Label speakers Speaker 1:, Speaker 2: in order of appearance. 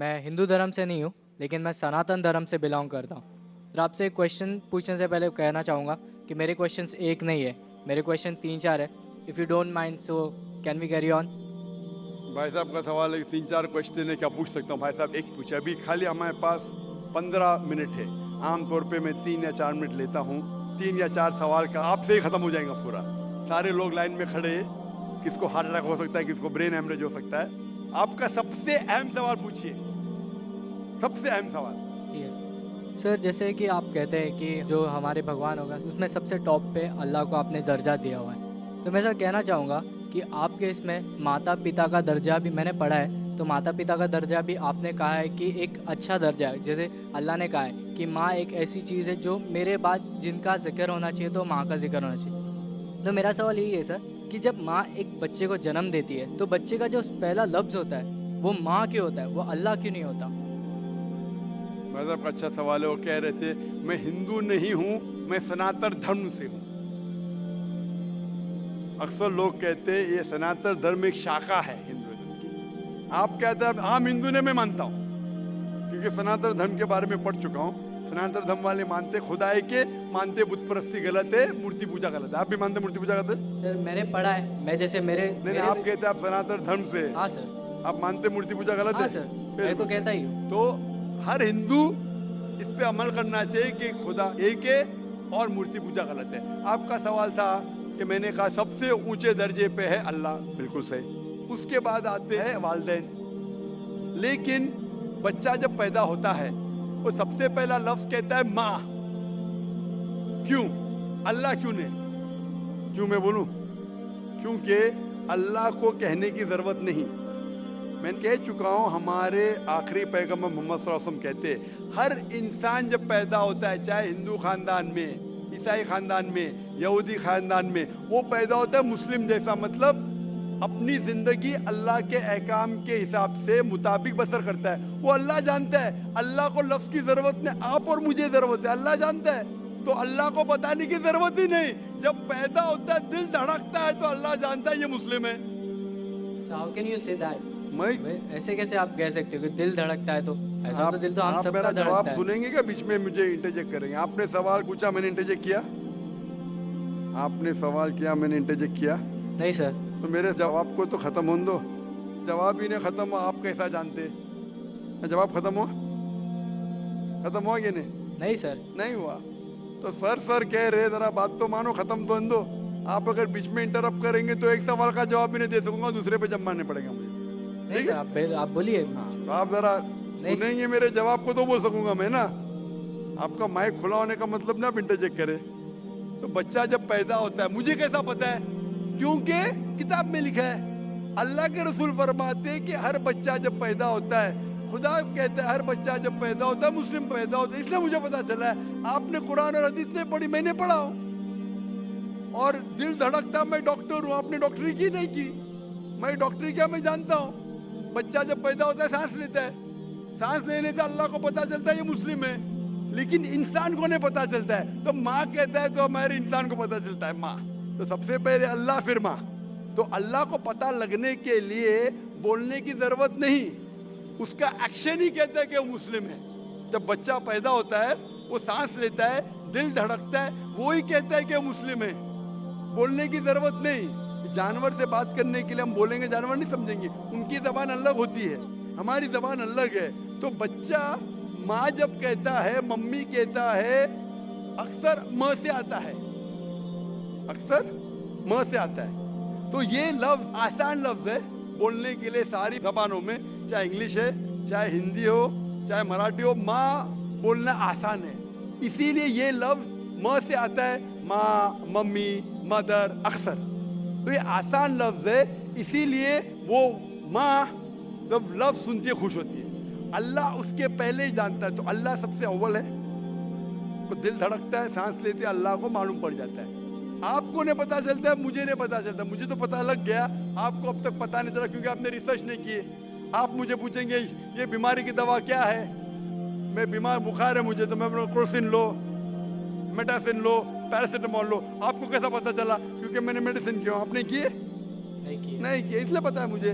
Speaker 1: میں ہندو دھرم سے نہیں ہوں لیکن میں سناتن دھرم سے بلانگ کرتا ہوں. سر آپ سے کویشچن پوچھنے سے پہلے کہنا چاہوں گا کہ میرے کویشچنس ایک نہیں ہے, میرے کویشچن 3-4 ہے. If you don't mind so can we carry on.
Speaker 2: بھائی صاحب کا سوال ہے 3-4 کوشچن ہے, کیا پوچھ سکتا ہوں؟ بھائی صاحب ایک پوچھے, ابھی خالی ہمارے پاس 15 منٹ ہے. عام طور پہ میں 3 یا 4 منٹ لیتا ہوں. 3 یا 4 سوال کا آپ سے ہی ختم ہو جائے گا پورا. سارے لوگ لائن میں کھڑے ہیں, کس کو ہارٹ اٹیک ہو سکتا ہے, کس کو برین ہیمریج ہو سکتا ہے. آپ کا سب سے اہم سوال پوچھیے, سب سے اہم سوال.
Speaker 1: ٹھیک ہے سر, جیسے کہ آپ کہتے ہیں کہ جو ہمارے بھگوان ہوگا اس میں سب سے ٹاپ پہ اللہ کو آپ نے درجہ دیا ہوا ہے, تو میں سر کہنا چاہوں گا کہ آپ کے اس میں ماتا پتا کا درجہ بھی میں نے پڑھا ہے, تو ماتا پتا کا درجہ بھی آپ نے کہا ہے کہ ایک اچھا درجہ ہے. جیسے اللہ نے کہا ہے کہ ماں ایک ایسی چیز ہے جو میرے بعد جن کا ذکر ہونا چاہیے تو ماں کا ذکر ہونا چاہیے. تو میرا سوال یہی ہے سر کہ جب ماں ایک بچے کو جنم دیتی ہے تو بچے کا جو پہلا لفظ ہوتا ہے وہ ماں کیوں ہوتا ہے, وہ اللہ کیوں نہیں ہوتا؟
Speaker 2: مذہب کا اچھا سوال ہے. وہ کہہ رہے تھے میں ہندو نہیں ہوں, میں سناتن دھرم سے ہوں. اکثر لوگ کہتے ہیں یہ سناتن دھرم ایک شاخا ہے ہندوازم کی. آپ کہتے ہیں عام ہندو نے میں مانتا ہوں, کیونکہ سناتن دھرم کے بارے میں پڑھ چکا ہوں. سناتن دھرم والے مانتے خدا ہے کے, مانتے بت پرستی غلط ہے, مورتی پوجا غلط ہے. آپ بھی مانتے مورتی پوجا غلط ہے؟
Speaker 1: سر میں نے پڑھا ہے, میں جیسے
Speaker 2: نہیں, آپ کہتے آپ سناتن دھرم سے,
Speaker 1: ہاں سر,
Speaker 2: آپ مانتے مورتی پوجا غلط ہے؟
Speaker 1: ہاں سر, میں تو کہتا ہی ہوں.
Speaker 2: تو ہر ہندو اس پہ عمل کرنا چاہیے کہ خدا ایک ہے اور مورتی پوجا غلط ہے. آپ کا سوال تھا کہ میں نے کہا سب سے اونچے درجے پہ ہے اللہ, بالکل صحیح. اس کے بعد آتے ہیں والدین. لیکن بچہ جب پیدا ہوتا ہے وہ سب سے پہلا لفظ کہتا ہے ماں. کیوں؟ اللہ کیوں نہیں؟ کیوں میں بولوں؟ کیونکہ اللہ کو کہنے کی ضرورت نہیں. میں کہہ چکا ہوں, ہمارے آخری پیغمبر محمد صلی اللہ علیہ وسلم کہتے ہیں ہر انسان جب پیدا ہوتا ہے, چاہے ہندو خاندان میں, عیسائی خاندان میں, یہودی خاندان میں, وہ پیدا ہوتا ہے مسلم جیسا. مطلب اپنی زندگی اللہ کے احکام کے حساب سے مطابق بسر کرتا ہے. وہ اللہ جانتا ہے, اللہ کو لفظ کی ضرورت نہیں, آپ اور مجھے ضرورت ہے. اللہ جانتا ہے تو اللہ کو بتانے کی ضرورت ہی نہیں. جب پیدا ہوتا ہے دل دھڑکتا ہے تو اللہ جانتا ہے یہ مسلم ہے.
Speaker 1: How can you say that?
Speaker 2: میں
Speaker 1: ایسے کیسے آپ کہہ سکتے ہو کہ دل دھڑکتا ہے؟ تو ایسا تو دل تو ہم
Speaker 2: آپ
Speaker 1: سب
Speaker 2: میرا
Speaker 1: کا
Speaker 2: جواب
Speaker 1: دھڑکتا ہے.
Speaker 2: سنیں گے کیا بیچ میں مجھے انٹرجیکٹ کریں گے؟ آپ نے سوال پوچھا, میں نے انٹرجیکٹ کیا؟ آپ نے سوال کیا, میں نے انٹرجیکٹ کیا؟
Speaker 1: نہیں سر.
Speaker 2: تو میرے جواب کو تو ختم ہونے دو. جواب ہی نہیں ختم ہوا, آپ کیسا جانتے؟ جواب ختم ہوا؟ ختم ہوا کہ نہیں؟
Speaker 1: نہیں سر.
Speaker 2: نہیں ہوا. تو سر کہہ رہے, ذرا بات تو مانو, ختم تو دو. آپ اگر بیچ میں انٹرپٹ کریں گے تو ایک سوال کا جواب بھی نہیں دے سکوں گا, دوسرے پہ جب ماننے پڑے گا مجھے.
Speaker 1: نہیں سر, آپ بولیے.
Speaker 2: تو آپ ذرا سنیں گے میرے جواب کو تو بول سکوں گا میں نا. آپ کا مائک کھلا ہونے کا مطلب نہ آپ انٹرجیکٹ کرے. تو بچہ جب پیدا ہوتا ہے, مجھے کیسا پتا ہے؟ کیونکہ کتاب میں لکھا ہے. اللہ کے رسول فرماتے ہیں کہ ہر بچہ جب پیدا ہوتا ہے, خدا کہتا ہے ہر بچہ جب پیدا ہوتا ہے مسلم پیدا ہوتا ہے. اس لیے مجھے پتا چلا ہے. آپ نے قرآن اور حدیث نہیں پڑھی, میں نے پڑھا ہوں. اور دل دھڑکتا, میں ڈاکٹر ہوں, آپ نے ڈاکٹری کی نہیں کی. میں ڈاکٹری کیا, میں جانتا ہوں. بچہ جب پیدا ہوتا ہے سانس لیتا ہے, سانس لینے سے اللہ کو پتا چلتا ہے یہ مسلم ہے, لیکن انسان کو نہیں پتا چلتا ہے. تو ماں کہتا ہے تو ہمارے انسان کو پتا چلتا ہے ماں. تو سب سے پہلے اللہ پھر ماں. تو اللہ کو پتا لگنے کے لیے بولنے کی ضرورت نہیں, اس کا ایکشن ہی کہتا ہے کہ وہ مسلم ہے. جب بچہ پیدا ہوتا ہے وہ سانس لیتا ہے, دل دھڑکتا ہے, وہی کہتا ہے کہ وہ مسلم ہے. بولنے کی ضرورت نہیں. جانور سے بات کرنے کے لیے ہم بولیں گے, جانور نہیں سمجھیں گے. ان کی زبان الگ ہوتی ہے, ہماری زبان الگ ہے. تو بچہ ماں جب کہتا ہے, ممی کہتا ہے, اکثر ماں سے آتا ہے, اکثر ماں سے آتا ہے. تو یہ لفظ آسان لفظ ہے بولنے کے لیے ساری زبانوں میں, چاہے انگلش ہے, چاہے ہندی ہو, چاہے مراٹھی ہو. ماں بولنا آسان ہے, اسی لیے یہ لفظ ماں سے آتا ہے, ماں, ممی, مدر, اکثر. تو یہ آسان لفظ ہے, اسی لیے وہ ماں جب لفظ سنتی خوش ہوتی ہے. اللہ اس کے پہلے ہی جانتا ہے, تو اللہ سب سے اول ہے. کو دل دھڑکتا ہے, سانس لیتے, اللہ کو معلوم پڑ جاتا ہے. آپ کو نہیں پتا چلتا ہے, مجھے نہیں پتا چلتا. مجھے تو پتا لگ گیا, آپ کو اب تک پتا نہیں چلا کیونکہ آپ نے ریسرچ نہیں کی. آپ مجھے پوچھیں گے یہ بیماری کی دوا کیا ہے, میں بیمار, بخار ہے مجھے, تو میں کروسین لو, میٹاسین لو, پیراسیٹامول لو. آپ کو کیسا پتا چلا؟ کیونکہ میں نے میڈیسن کیا. آپ نے کیے نہیں کیے, اس لیے پتا ہے مجھے.